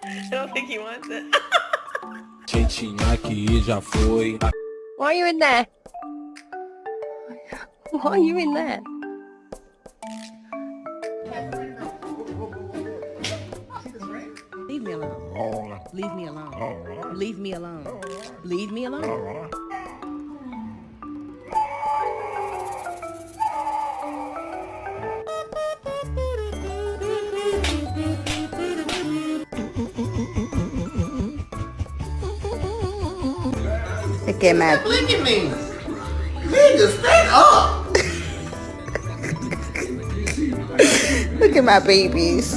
I don't think he wants it. Why are you in there? Why are you in there? Leave me alone. Leave me alone. Leave me alone. Leave me alone. Look at my Look at me. Nigga, stand up. look at my babies.